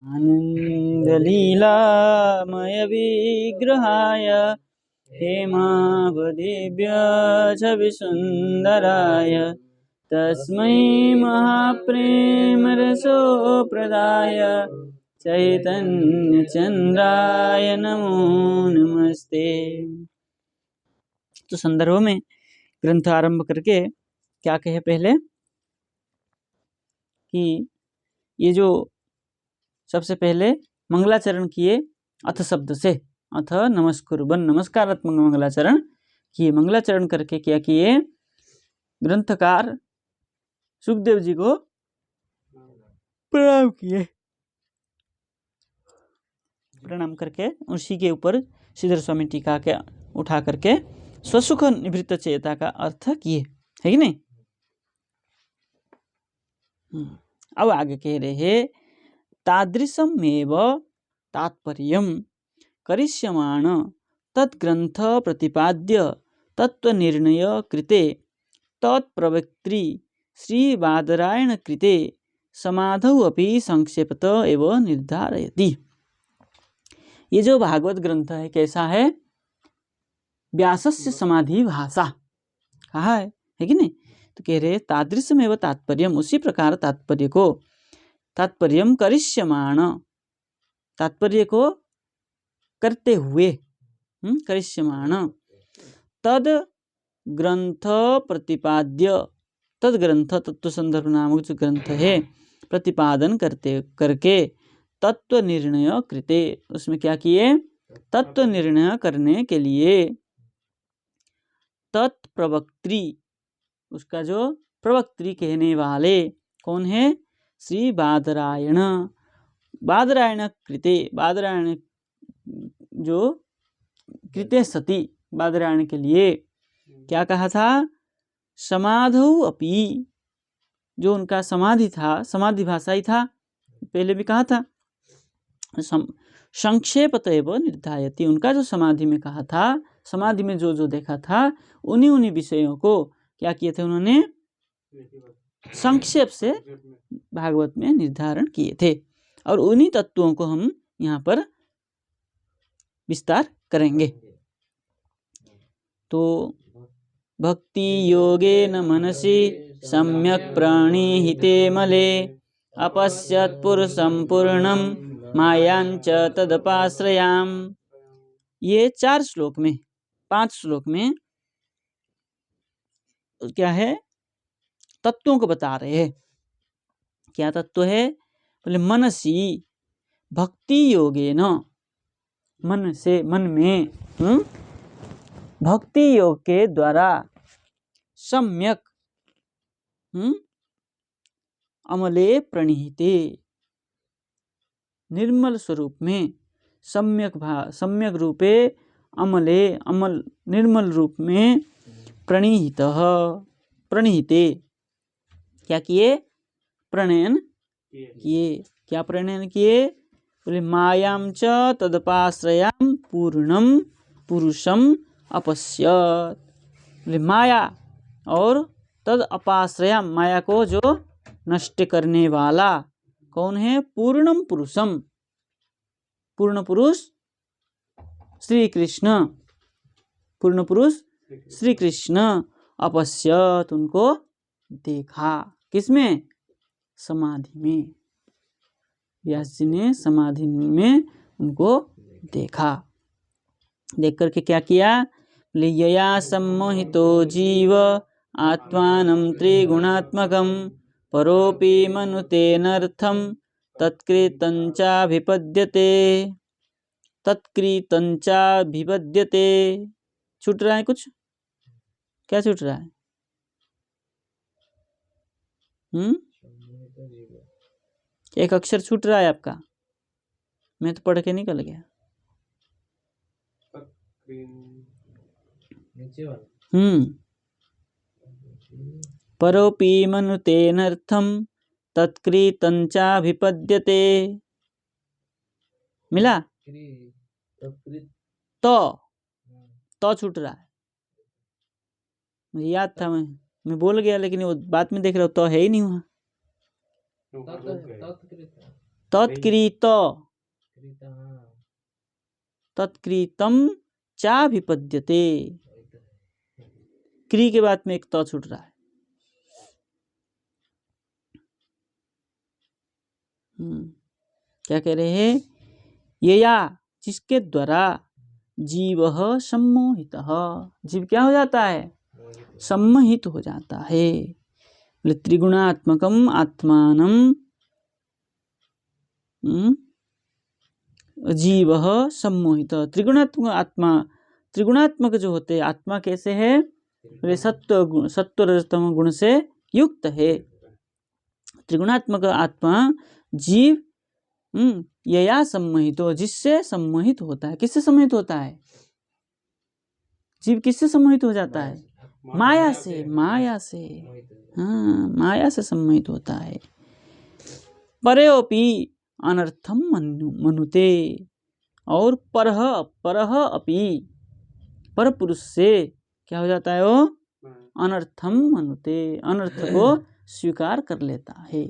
आनन्दलीलामय विग्रहाय हेमावदिव्य छविसुन्दराय तस्मै महाप्रेमरसोप्रदाय चैतन्यचन्द्राय नमो नमस्ते। तो संदर्भ में ग्रंथ आरंभ करके क्या कहे पहले कि ये जो सबसे पहले मंगलाचरण किए अथ शब्द से, अथ नमस्कुरुवन नमस्कारात्मक मंगलाचरण किए। मंगलाचरण करके क्या किए, ग्रंथकार सुखदेव जी को प्रणाम किए। प्रणाम करके उसी के ऊपर श्रीधर स्वामी टीका के उठा करके स्वसुख निवृत्त चेता का अर्थ किए, है कि नहीं। अब आगे कह रहे हैं तादृशमेव तात्पर्यं करिष्यमाण तद्ग्रंथ प्रतिपाद्य तत्वनिर्णय कृते तत्प्रवक्त्री श्री बादरायण कृते समाधौ अपि संक्षेपत एव निर्धारयति। ये जो भागवत ग्रंथ है कैसा है, व्यासस्य समाधि भाषा कहा है कि नहीं। तो कह रहे तादृशमेव तात्पर्यम, उसी प्रकार तात्पर्य को, तात्पर्यम करिष्यमाण, तात्पर्य को करते हुए, करिष्यमाण तद ग्रंथ प्रतिपाद्य, तद ग्रंथ तत्व संदर्भ नामक जो ग्रंथ है प्रतिपादन करके तत्व निर्णय कृते, उसमें क्या किए, तत्व निर्णय करने के लिए तत्प्रवक्त्री, उसका जो प्रवक्त्री कहने वाले कौन है, श्री बादरायण, बादरायण कृते, बादरायण जो कृते सती, बादरायण के लिए क्या कहा था, समाधौ अपि, जो उनका समाधि था, समाधि भाषा ही था, पहले भी कहा था। संक्षेपत एव निर्धायति, उनका जो समाधि में कहा था, समाधि में जो जो देखा था उन्हीं विषयों को क्या किए थे उन्होंने, संक्षेप से भागवत में निर्धारण किए थे। और उन्हीं तत्वों को हम यहाँ पर विस्तार करेंगे। तो भक्ति योगेन मनसि सम्यक् प्रणिहिते मले अपश्यत् पुरुषं पूर्णं मायांच तदपाश्रयाम। ये 4 श्लोक में, 5 श्लोक में क्या है, तत्वों को बता रहे हैं। क्या तत्व है, बोले मनसी, भक्ति योगेन, मन से, मन में भक्ति योग के द्वारा, सम्यक अमले प्रणिहिते, निर्मल स्वरूप में, सम्यक रूपे अमले, अमल निर्मल रूप में, प्रणिहित, प्रणिहिते क्या किए, प्रणयन किए। क्या प्रणयन किए, बोले मायां च तदपाश्रयां पूर्णम पुरुषम अपश्यत्, बोले माया और तद अपाश्रयां, माया को जो नष्ट करने वाला कौन है, पूर्णम पुरुषम, पूर्ण पुरुष श्री कृष्ण, पूर्ण पुरुष श्री कृष्ण, अपश्यत उनको देखा, किसमें, समाधि में, व्यास जी ने समाधि में उनको देखा। देख करके क्या किया, यया सम्मोहितो जीव आत्मानं त्रिगुणात्मकं परोपि मनुतेनर्थं तत्कृतंचाभिपद्यते, तत्कृतंचाभिपद्यते। छूट रहा है कुछ, क्या छूट रहा है, एक अक्षर छूट रहा है आपका, मैं तो पढ़ के निकल गया। परोपि मनुतेनर्थं तत्कृतंचाभिपद्यते, मिला, तो छूट रहा है, मुझे याद था, मैं बोल गया, लेकिन वो बात में देख रहा हूँ तो है ही नहीं वहाँ। तत्कृत तत्कृतम चाभिपद्यते। क्री के बाद में एक त छूट रहा है। क्या कह रहे हैं? ये या जिसके द्वारा जीव सम्मोहित, जीव क्या हो जाता है? सम्मोहित हो जाता है। त्रिगुणात्मकम आत्मानम जीव सम्मोहित। त्रिगुणात्मक आत्मा, त्रिगुणात्मक जो होते हैं आत्मा कैसे है? सत्व रजतम गुण से युक्त है। त्रिगुणात्मक आत्मा जीव यया सम्मोहित, जिससे सम्मोहित होता है। किससे सम्मोहित होता है? जीव किससे सम्मोहित हो जाता है? माया से। माया से, हाँ, माया से सम्मोहित होता है। परेओपि अनर्थम मनुते, और परह अपि, पर पुरुष से क्या हो जाता है? वो अनर्थम मनुते, अनर्थ को स्वीकार कर लेता है।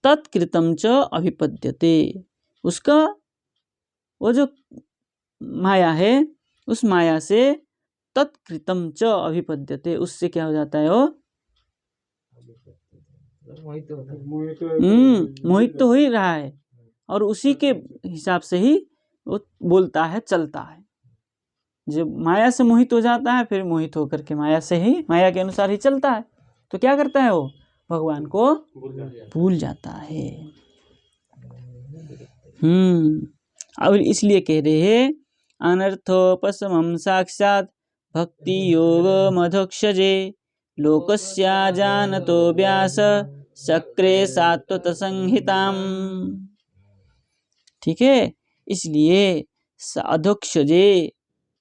तत्कृतम च अभिपद्यते, उसका वो जो माया है उस माया से तत्कृतम च अभिपद्यते, उससे क्या हो जाता है? वो मोहित तो हो ही रहा है, और उसी के हिसाब से ही वो बोलता है, चलता है। जब माया से मोहित हो जाता है, फिर मोहित होकर के माया से ही, माया के अनुसार ही चलता है, तो क्या करता है? वो भगवान को भूल जाता है। और इसलिए कह रहे हैं अनर्थोपशमं साक्षात् भक्ति योग मधोक्षजे लोकस्या जानतो व्यास चक्रे सात्वत संहिताम। ठीक है, इसलिए अधोक्षजे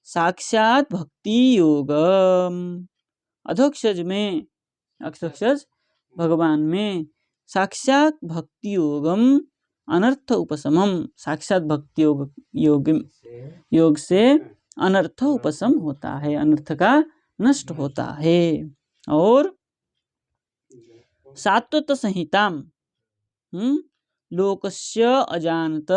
साक्षात भक्ति योग, अधोक्षज में, अधोक्षज भगवान में, साक्षात भक्ति योगम अनर्थ उपशमम, साक्षात भक्ति योग से अनर्थ उपशम होता है, अनर्थ का नष्ट होता है। और सात्वत संहिताम लोकस्य अजानत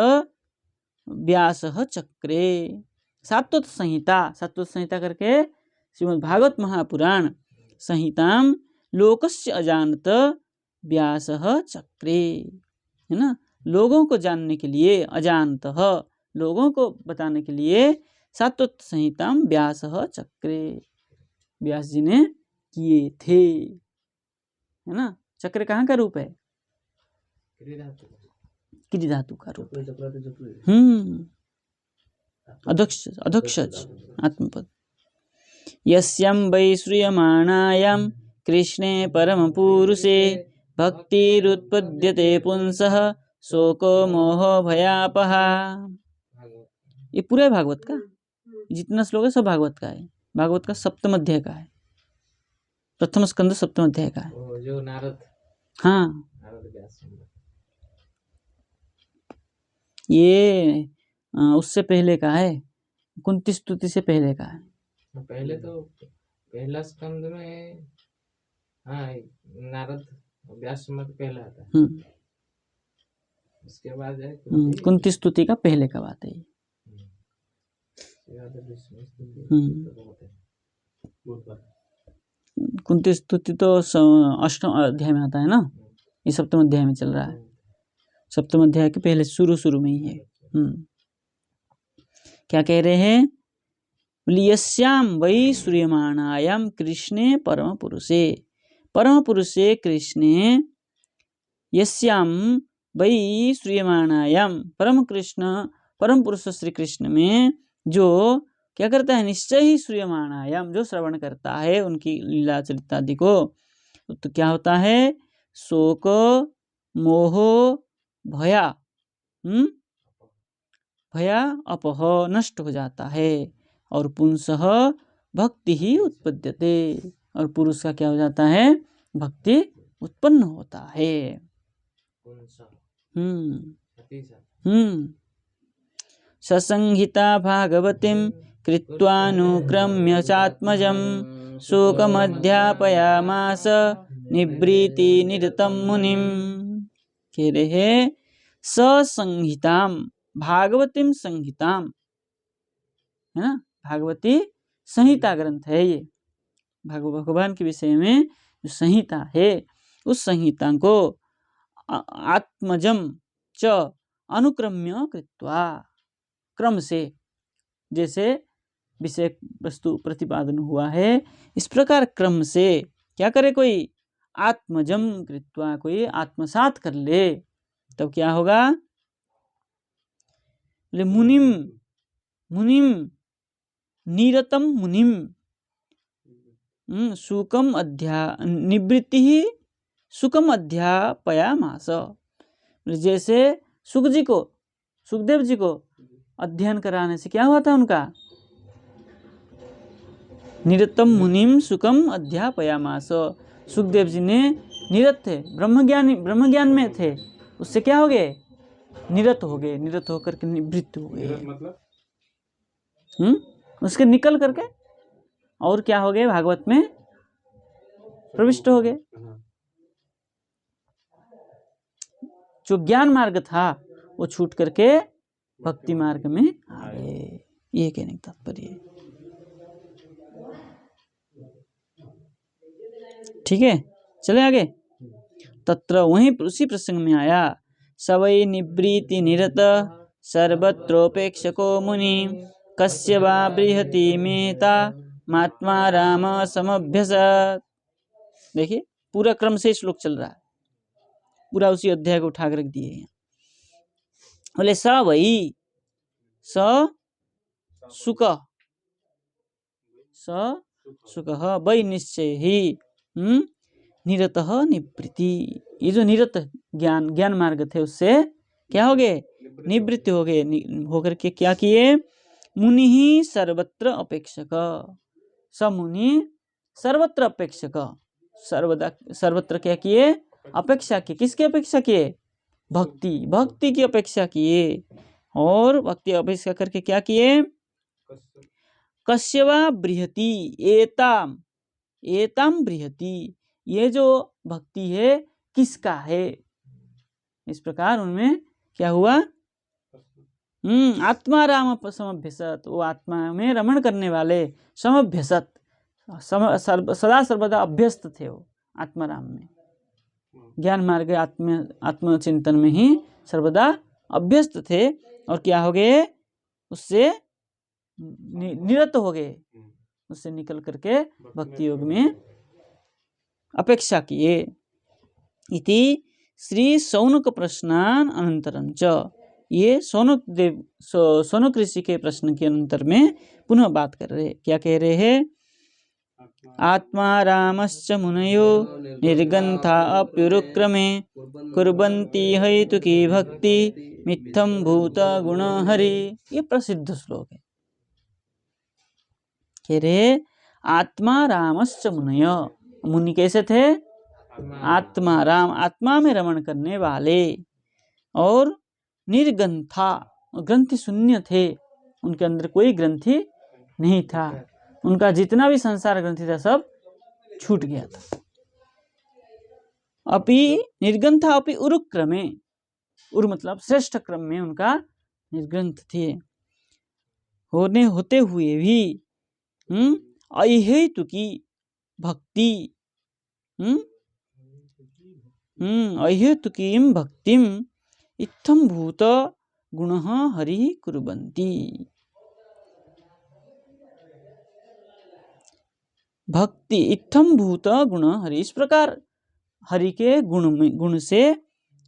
व्यासः चक्रे। सात्वत संहिता करके श्रीमद् भागवत महापुराण संहिताम लोकस्य अजानत व्यासः चक्रे, है ना, लोगों को जानने के लिए, अजानतः लोगों को बताने के लिए, सात्वत संहिताम व्यासः चक्रे, व्यास जी ने किए थे, है ना। चक्र कहाँ का रूप है? क्री धातु का रूप है। अधोक्षज आत्मपद। यस्यं वै श्रूयमाणायां कृष्णे परम पुरुषे भक्तिरुत्पद्यते पुंसः शोको मोह भयापहा। ये पूरा है भागवत का, जितना श्लोक है सब भागवत का है। भागवत का सप्तम अध्याय का है, प्रथम स्कंद सप्तम अध्याय का है। जो नारद, हाँ, ये उससे पहले का है, कुंती स्तुति से पहले का है। पहले तो पहला स्कंद में, हाँ, नारद व्यास मत पहला आता है, उसके बाद है कुंती स्तुति का पहले का बात है। कुंती स्तुति तो अष्टम अध्याय में आता है ना, ये सप्तम अध्याय में चल रहा है। सप्तम अध्याय के पहले शुरू में ही है। क्या कह रहे हैं? यस्याम वै श्रूयमाणायाम कृष्णे परम पुरुषे कृष्णे, यस्याम वै श्रूयमाणायाम, परम पुरुष श्री कृष्ण में जो क्या करता है? निश्चय ही श्रूयमाणायाम, जो श्रवण करता है उनकी लीला चरित्र आदि को, तो क्या होता है? शोक मोह भया अपह, नष्ट हो जाता है। और पुंसः भक्ति ही उत्पद्यते, और पुरुष का क्या हो जाता है? भक्ति उत्पन्न होता है। ससंहिता भागवतीं कृत्वानुक्रम्य चात्मजं शोकमध्यापयामास निवृत्ति निरतं मुनिम्। कह रहे हैं ससंहिताम भागवतीम संहिताम, है ना, भागवती संहिता ग्रंथ है ये, भगवान के विषय में जो संहिता है उस संहिता को आत्मजम च अनुक्रम्य कृत्वा, क्रम से जैसे विषय वस्तु प्रतिपादन हुआ है इस प्रकार क्रम से क्या करे, कोई आत्मजम कृत्वा, कोई आत्मसात कर ले, तब क्या होगा, मुनिम मुनिम निरतम मुनिम सुकम निवृत्ति ही सुकम अध्यापयामास। जैसे सुखदेव जी को अध्ययन कराने से क्या हुआ था उनका, निरतम मुनिम सुकम अध्यापयामास। सुखदेव जी ने निरत थे, ब्रह्म ज्ञान में थे, उससे क्या हो गए, निरत हो गए, निरत होकर के निवृत्त हो गए, मतलब उसके निकल करके और क्या हो गए, भागवत में प्रविष्ट हो गए। जो ज्ञान मार्ग था वो छूट करके भक्ति मार्ग में आ गए, ये कहने का तात्पर्य है। ठीक है, चले आगे। तत्र वहीं उसी प्रसंग में आया, सवै निवृत्ति निरत सर्वत्रोपेक्षको मुनि कस्य वा बृहति मेता महात्मा राम समभ्यसत्। देखिए पूरा क्रम से श्लोक चल रहा है, पूरा उसी अध्याय को उठा कर रख दिए हैं। बोले स वही सुख वै निश्चय ही निरतः निवृत्ति। ये जो निरत ज्ञान मार्ग थे उससे क्या हो गए, निवृत्ति हो गए, होकर के क्या किए, मुनि ही सर्वत्र अपेक्षक, समुनि सर्वत्र अपेक्षक, सर्वत्र क्या किए, अपेक्षा की, किसकी अपेक्षा किए, भक्ति की अपेक्षा किए, और भक्ति अपेक्षा करके क्या किए, कस्यवा बृहति एताम बृहति, ये जो भक्ति है किसका है, इस प्रकार उनमें क्या हुआ, आत्मा राम समभ्यसत, वो आत्मा में रमण करने वाले, समभ्यसत सदा सर्वदा अभ्यस्त थे वो आत्मा राम में, ज्ञान मार्ग आत्मचिंतन में ही सर्वदा अभ्यस्त थे, और क्या हो गए, उससे निरत हो गए, उससे निकल करके भक्ति योग में अपेक्षा किए। इति श्री शौनक प्रश्नान अनंतरम च, ये शौनक ऋषि के प्रश्न के अंतर में पुनः बात कर रहे, क्या कह रहे हैं, आत्मा रामश्च मुनयो निर्गंथा अप्युरुक्रमे कुर्वन्ति हेतुकी भक्ति मिथ्यम भूत गुण हरि। ये प्रसिद्ध श्लोक है, कह रहे आत्मा रामश्च मुनय, मुनि कैसे थे, आत्मा राम, आत्मा में रमण करने वाले, और निर्गंथा, ग्रंथि शून्य थे, उनके अंदर कोई ग्रंथि नहीं था, उनका जितना भी संसार ग्रंथि था सब छूट गया था। अपि निर्गंथा अपि उरुक्रमे, उर मतलब श्रेष्ठ क्रम में उनका निर्ग्रंथ थे, होते हुए भी अहेतुकी भक्ति, अहेतुकीं भक्तिम इत्थम भूत गुण हरि कुर्वन्ति। भक्ति इत्थम भूत गुण हरि, इस प्रकार हरि के गुण से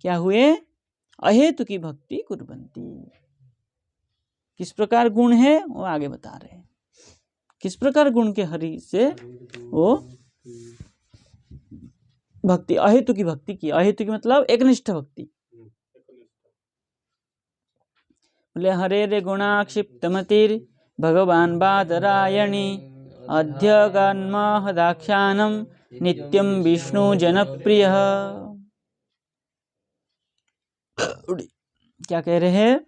क्या हुए, अहेतुकी भक्ति कुर्वन्ति। किस प्रकार गुण है वो आगे बता रहे हैं, किस प्रकार गुण के हरि से वो भक्ति, अहेतुकी भक्ति की, अहेतुकी मतलब एकनिष्ठ भक्ति। बोले हरे रे गुणाक्षिप्तमतिर् भगवान बादरायणी अध्यगन्महदाख्यानम नित्यम विष्णु जनप्रिय। क्या कह रहे हैं,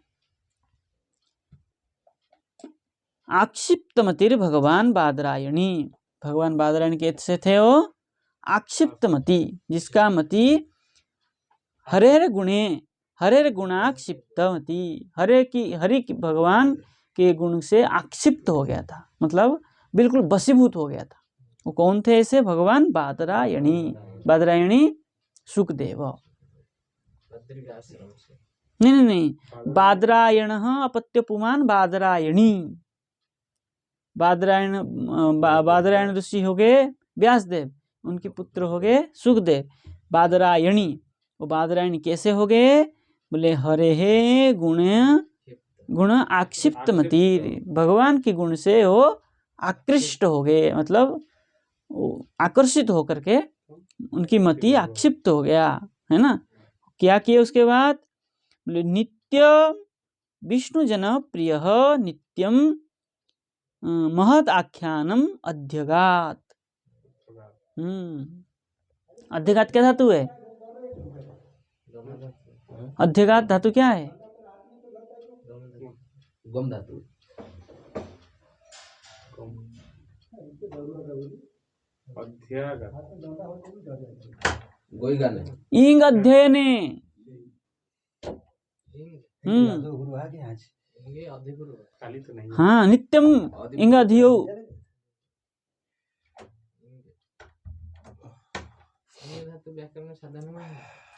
आक्षिप्तमतिर् भगवान बादरायणी, भगवान बादरायणी कैसे थे वो, आक्षिप्त मति, जिसका मति हरेर गुणे हरेर गुणाक्षिप्तमति, हरि की भगवान के गुण से आक्षिप्त हो गया था, मतलब बिल्कुल वशीभूत हो गया था। वो कौन थे ऐसे? भगवान बादरायणी सुखदेव। नहीं, बादरायण अपत्य पुमान बादरायणी। बादरायण ऋषि हो गए व्यासदेव, उनके पुत्र हो गए सुखदेव। बादरायणी, वो बादरायणी कैसे हो गए? बोले हरे हे गुण आक्षिप्तमति, भगवान के गुण से वो आकृष्ट हो गए, मतलब आकर्षित होकर के उनकी मति आक्षिप्त हो गया, है ना। क्या किए उसके बाद? बोले नित्य विष्णु जन प्रिय नित्यम महत आख्यानम अध्यगात। अध्यगात क्या धातु है? अध्यगात धातु क्या है? गम धातु। इंग अध्ययने। हाँ, नित्यम इंग अधियो।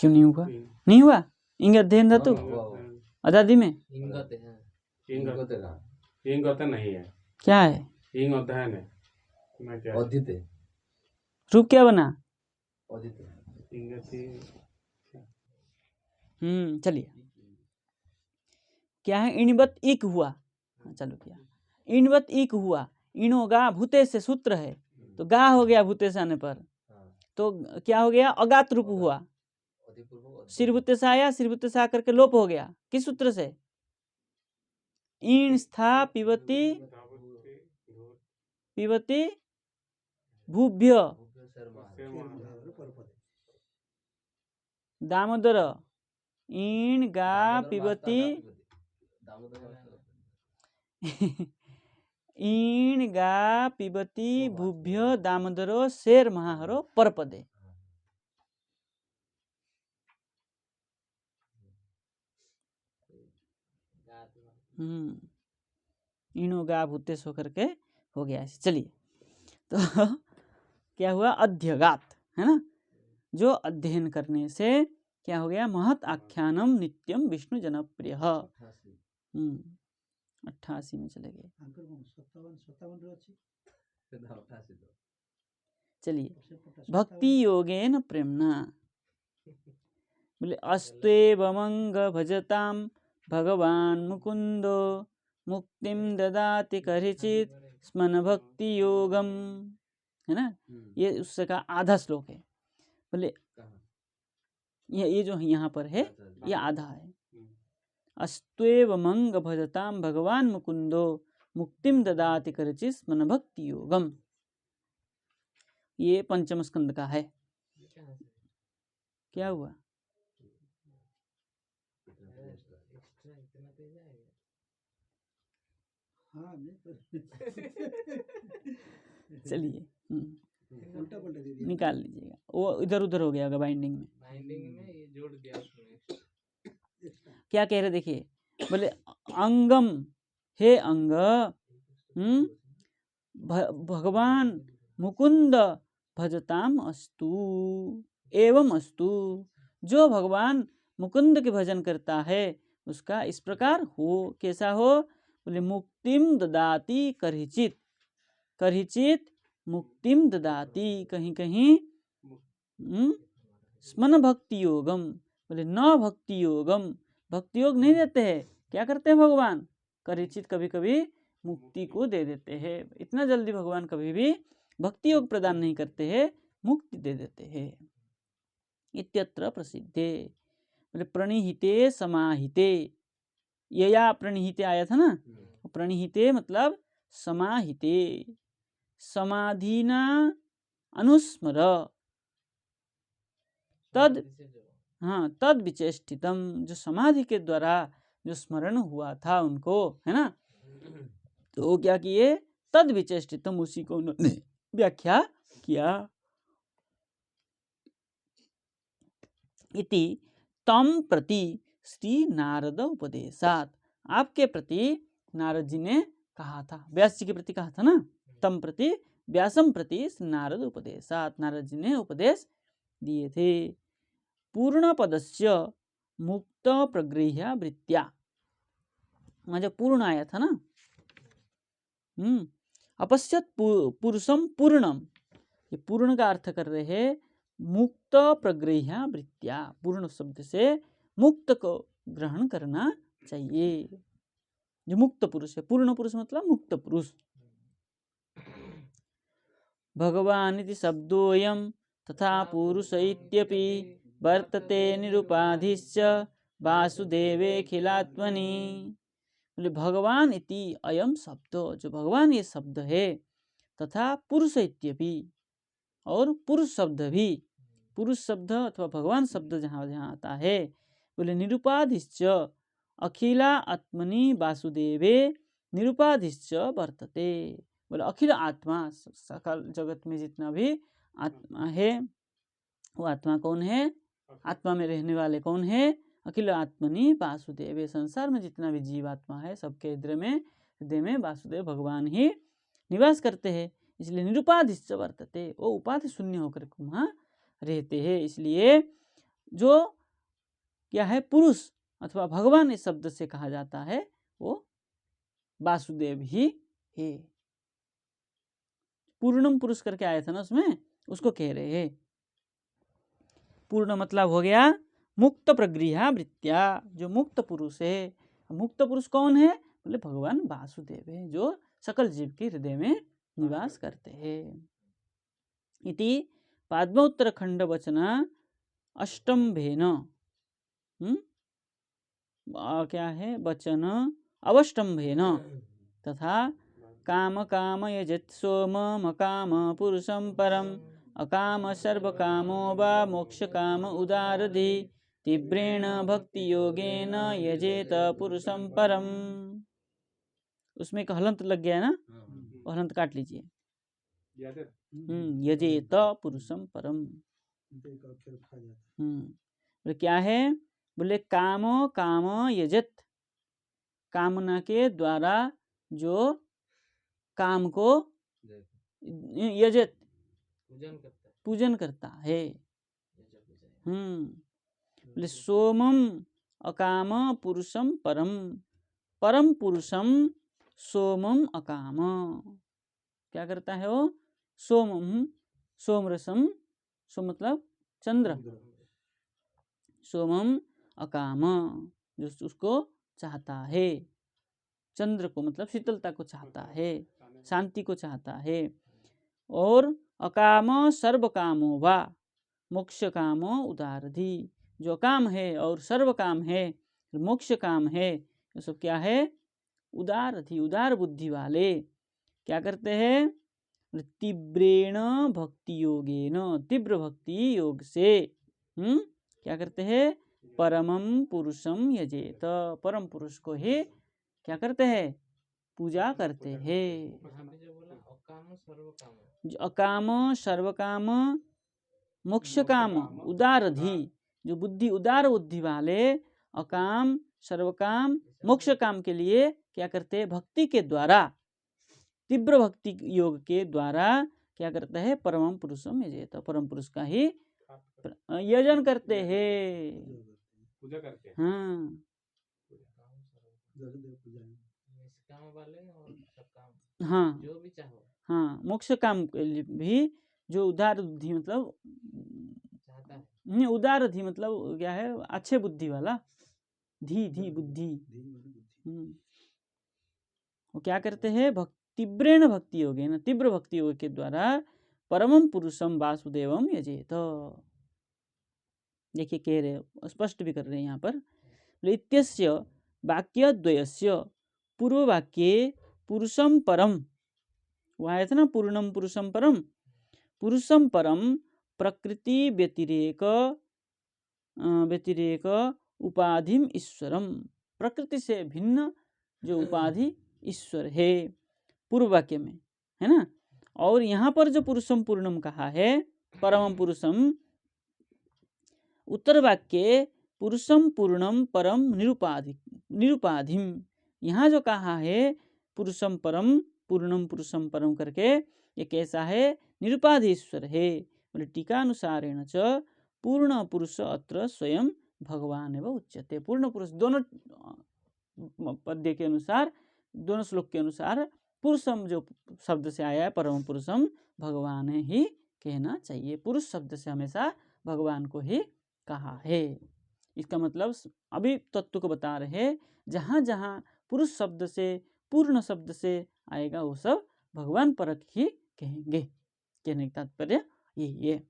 क्यों नहीं हुआ? नहीं हुआ? इंग अध्ययन धातु अदादि में इंग नहीं है। क्या है? इंग अध्ययन है। रूप क्या बना? चलिए, क्या है? इणवत इक हुआ। चलो, क्या इणवत इक हुआ? इणो गा भूते से सूत्र है, तो गा हो गया भूते से आने पर, तो क्या हो गया? अगात रूप हुआ। सिरभूते से आया, सिरभूते से आकर के लोप हो गया। किस सूत्र से? ईण स्था पिबती भूभ्य दामोदर। ईण गा पिबती ईण गा पिबती भूभ्य दामोदरो शेर महाहरो परपदे। इणो गा भूतेश होकर के हो गया ऐसे। चलिए, तो क्या हुआ? अध्यगात, है ना, जो अध्ययन करने से क्या हो गया? महत आख्यानम नित्यम विष्णु जनप्रिय। 88 में चले गए। चलिए, भक्ति योगेन प्रेमना। बोले अस्त्वेवमंग भजताम भगवान मुकुंदो मुक्तिम ददाति करिचित स्मन भक्ति योगम, है ना। ये उसका आधा श्लोक है। बोले ये जो यहाँ पर है ये आधा है। अस्त्वेवमंग भजताम भगवान मुकुंदो मुक्तिम ददाति करिचित स्मन भक्ति योगम, ये पंचम स्कंद का है। क्या हुआ? चलिए, निकाल लीजिएगा, वो इधर उधर हो गया होगा बाइंडिंग में ये जोड़ दिया उसमें। क्या कह रहे? देखिए, बोले अंगम, हे अंग, भगवान मुकुंद भजताम अस्तु एवं अस्तु, जो भगवान मुकुंद के भजन करता है उसका इस प्रकार हो। कैसा हो? बोले मुक्तिम ददाति करिचित, करिचित मुक्तिम ददाति, कहीं कहीं स्मन भक्ति योगम। बोले न भक्ति योगम, भक्ति योग नहीं देते हैं। क्या करते हैं भगवान? करिचित, कभी कभी मुक्ति को दे देते हैं। इतना जल्दी भगवान कभी भी भक्ति योग प्रदान नहीं करते हैं, मुक्ति दे देते हैं। इत्यत्र प्रसिद्धे। बोले प्रणिहिते समाहिते, यया प्रणिहिते आया था ना, प्रणिहिते मतलब समाहिते, समाधिना अनुस्मर तद, हाँ, तद विचेष्टितम, जो समाधि के द्वारा जो स्मरण हुआ था उनको, है ना, तो वो क्या किए? तद विचेष्टितम, उसी को उन्होंने व्याख्या किया। इति तम प्रति श्री नारद उपदेशात, आपके प्रति नारद जी ने कहा था, व्यास जी के प्रति कहा था ना, तम प्रति व्यासम प्रति नारद उपदेशात, नारद जी ने उपदेश दिए थे। पूर्ण पदस्य मुक्त प्रगृह्य वृत्त्या, वहाँ जब पूर्ण आया था ना, अपश्यत पुरुषम पूर्णम, ये पूर्ण का अर्थ कर रहे हैं मुक्त प्रगृह्य वृत्त्या, पूर्ण शब्द से मुक्त को ग्रहण करना चाहिए, जो मुक्त पुरुष है। पूर्ण पुरुष मतलब मुक्त पुरुष। भगवान इति शब्दोऽयं तथा पुरुष इत्यपि वर्तते निरुपाधिश्च वासुदेवेऽखिलात्मनि। बोले भगवान इति अयम शब्द, जो भगवान ये शब्द है, तथा पुरुष इत्यपि, और पुरुष शब्द भी, पुरुष शब्द अथवा भगवान शब्द जहाँ जहाँ आता है, बोले निरुपाधिश्च अखिला आत्मनि वासुदेवे निरुपाधिश्च वर्तते। बोले अखिल आत्मा, सकल जगत में जितना भी आत्मा है, वो आत्मा कौन है? आत्मा में रहने वाले कौन है? अखिल आत्मनि वासुदेव, संसार में जितना भी जीवात्मा है सबके हृदय में वासुदेव भगवान ही निवास करते हैं। इसलिए निरुपाधिश्च वर्तते, वो उपाधि शून्य होकर वहाँ रहते हैं। इसलिए जो क्या है, पुरुष अथवा भगवान इस शब्द से कहा जाता है वो वासुदेव ही है। पूर्णम पुरुष करके आया था ना उसमें, उसको कह रहे हैं। पूर्ण मतलब हो गया मुक्त प्रगृह्य वृत्त्या, जो मुक्त पुरुष है। मुक्त पुरुष कौन है? बोले भगवान वासुदेव है, जो सकल जीव के हृदय में निवास करते हैं। इति पाद्मोत्तर खंड वचन अष्टम्भेन, क्या है वचन अवष्टम्भेन, तथा काम काम यजत सोम मकाम पुरुषं परम अकाम सर्वकामो वा मोक्ष काम उदारधि तीव्रेण भक्ति योगेन यजेत पुरुषं परम। उसमें एक हलंत लग गया है ना, हलंत काट लीजिए। यजेत पुरुषं परम, बोले क्या है? बोले कामो काम यजत, कामना के द्वारा जो काम को यजत पूजन करता है। बोले सोमम अकाम पुरुषम परम, परम पुरुषम सोमम अकाम, क्या करता है वो? सोमम, सोमरसम, सोम मतलब चंद्र, सोमम अकाम, जो उसको चाहता है, चंद्र को मतलब शीतलता को चाहता है, शांति को चाहता है। और अकाम सर्व कामो वा मोक्ष कामो उदारधि, जो काम है और सर्व काम है, मोक्ष काम है, ये सब क्या है? उदारधि, उदार बुद्धि वाले क्या करते हैं? तीव्रेण भक्ति योगेन, तीव्र भक्ति योग से क्या करते हैं? परमम पुरुषम यजेत, परम पुरुष को ही क्या करते हैं? पूजा करते हैं। जो अकाम सर्वकाम मोक्ष काम उदारधि, जो बुद्धि उदार बुद्धि वाले अकाम सर्वकाम मोक्ष काम के लिए क्या करते हैं? भक्ति के द्वारा, तीव्र भक्ति योग के द्वारा क्या करता है? परम पुरुषम यजेत, परम पुरुष का ही यजन करते हैं, पूजा करते हैं। हाँ हाँ जो भी चाहो, हाँ, मोक्ष काम के लिए भी जो उदार बुद्धि मतलब चाहता है, नहीं, उदार धी मतलब क्या है? अच्छे बुद्धि वाला, धी धी बुद्धि। वो क्या करते हैं? तीव्रेण भक्ति योगे न, तीव्र भक्ति योग के द्वारा परमम पुरुषम वासुदेवम यजेत। देखिए कह रहे, स्पष्ट भी कर रहे हैं यहाँ पर। इत्यस्य वाक्य द्वयस्य पूर्व वाक्ये पुरुषम परम, वहाँ आया था ना पूर्णम पुरुषम परम, पुरुषम परम प्रकृति व्यतिरेक उपाधिम ईश्वरम, प्रकृति से भिन्न जो उपाधि ईश्वर है, पूर्व वाक्य में है ना। और यहाँ पर जो पुरुषम पूर्णम कहा है, परमम पुरुषम, उत्तर वाक्य पुरुषम पूर्णम परम निरुपाधिम। यहाँ जो कहा है पुरुषम परम पूर्णम पुरुषम परम करके, ये कैसा है? निरुपाधि ईश्वर है। बोले टीकानुसारेण च पूर्ण पुरुष अत्र स्वयं भगवान एवं उच्यते। पूर्ण पुरुष दोनों पद्य के अनुसार, दोनों श्लोक के अनुसार पुरुषम जो शब्द से आया है परम पुरुषम भगवान ही कहना चाहिए। पुरुष शब्द से हमेशा भगवान को ही कहा है। इसका मतलब अभी तत्व को बता रहे, जहाँ जहाँ पुरुष शब्द से पूर्ण शब्द से आएगा वो सब भगवान परक ही कहेंगे। कहने का तात्पर्य यही है।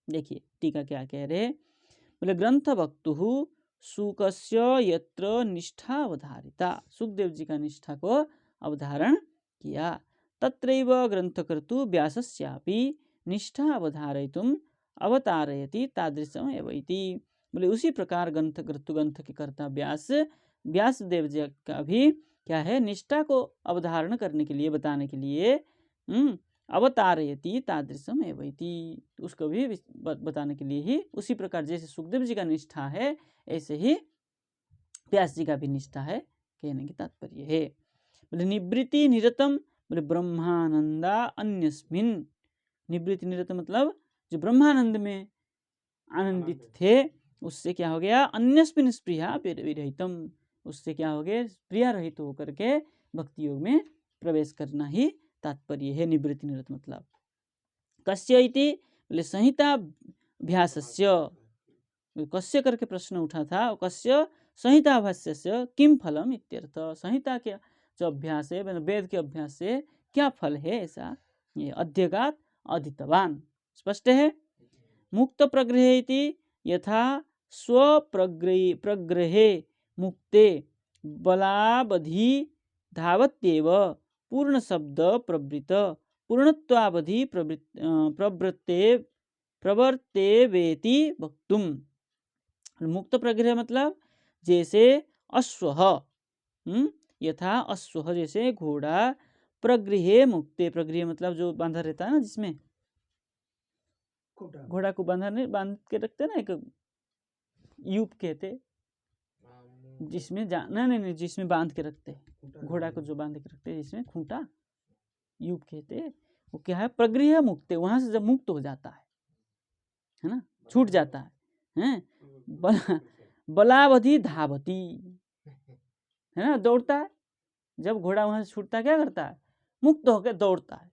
देखिए टीका क्या कह रहे, बोले ग्रंथ वक्तु शुकस्य यत्र निष्ठा अवधारिता। सुखदेव जी का निष्ठा को अवधारण किया। तत्रैव ग्रंथकर्तु व्यासस्यापि निष्ठा अवधारयितुम अवतारयति तादृशम एव इति। बोले उसी प्रकार ग्रंथ के कर्ता व्यास देव जी का भी क्या है? निष्ठा को अवधारण करने के लिए, बताने के लिए अवतारयति तादृशम एव इति, उसको भी बताने के लिए ही, उसी प्रकार जैसे सुखदेव जी का निष्ठा है ऐसे ही व्यास जी का भी निष्ठा है, कहने की तात्पर्य है। बोले निवृत्ति निरतम, बोले ब्रह्मानंदा अन्यस्मिन। निवृत्ति निरत मतलब जो ब्रह्मानंद में आनंदित थे, उससे क्या हो गया? अन्यस्मिन स्प्रिया विरहितम, उससे क्या हो गया? प्रिया रहित होकर के भक्ति योग में प्रवेश करना ही तात्पर्य है निवृत्ति निरत मतलब। कस्य इति, बोले संहिता अभ्यासस्य। कस्य करके प्रश्न उठा था, कस्य संहिता अभ्यासस्य किम फलम इत्यर्थ। संहिता के जो अभ्यास है, वेद के अभ्यास से क्या फल है ऐसा। ये अध्यगात अधीतवान, स्पष्ट है। मुक्त प्रग्रहे इति यथा स्वप्रग्रहे मुक्ते बलावधि धावत्येव पूर्ण शब्द प्रवृत्त पूर्णत्वावधि प्रवर्तेवेति वक्तुम। मुक्त प्रग्रह मतलब जैसे अश्व, यथा अश्व जैसे घोड़ा, प्रगृहे मुक्ते, प्रगृह मतलब जो बांधा रहता है ना, जिसमें घोड़ा को बांध के रखते ना, एक यूप कहते, जिसमें नहीं जिसमें बांध के रखते घोड़ा को, जो बांध के रखते जिसमें खूंटा, यूप कहते। वो क्या है? प्रगृह मुक्ते, वहां से जब मुक्त हो जाता है ना, छूट जाता है, बलावधि धावती, है ना, दौड़ता है। जब घोड़ा वहां से छूटता है क्या करता है? मुक्त होकर दौड़ता है।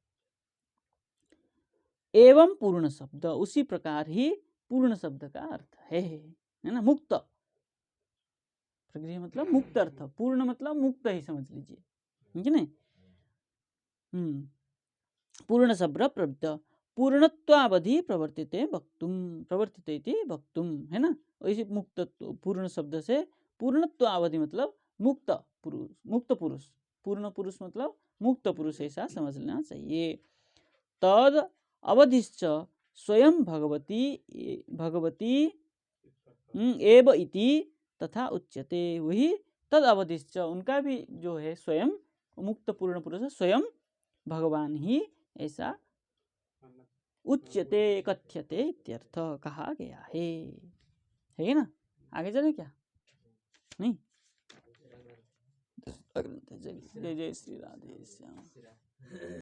एवं पूर्ण शब्द, उसी प्रकार ही पूर्ण शब्द का अर्थ है ना, मुक्त। प्रगृह मतलब मुक्त अर्थ, पूर्ण मतलब मुक्त ही समझ लीजिए, ठीक है ना। पूर्ण शब्द प्रवृत्त पूर्णत्वावधि प्रवर्तिते वक्तुम, प्रवर्तिते इति वक्तुम, है ना। वैसे मुक्त पूर्ण शब्द से पूर्णत्वावधि मतलब मुक्त पुरुष, मुक्त पुरुष, पूर्ण पुरुष मतलब मुक्त पुरुष, ऐसा समझना चाहिए। तद अवधिश्च स्वयं भगवती एव इति तथा उच्यते। वही तद अवधिश्च, उनका भी जो है स्वयं मुक्त पूर्ण पुरुष स्वयं भगवान ही, ऐसा उच्यते कथ्यते इत्यर्थ कहा गया है ना। आगे चले क्या? नहीं, जय जय श्री राधे श्याम।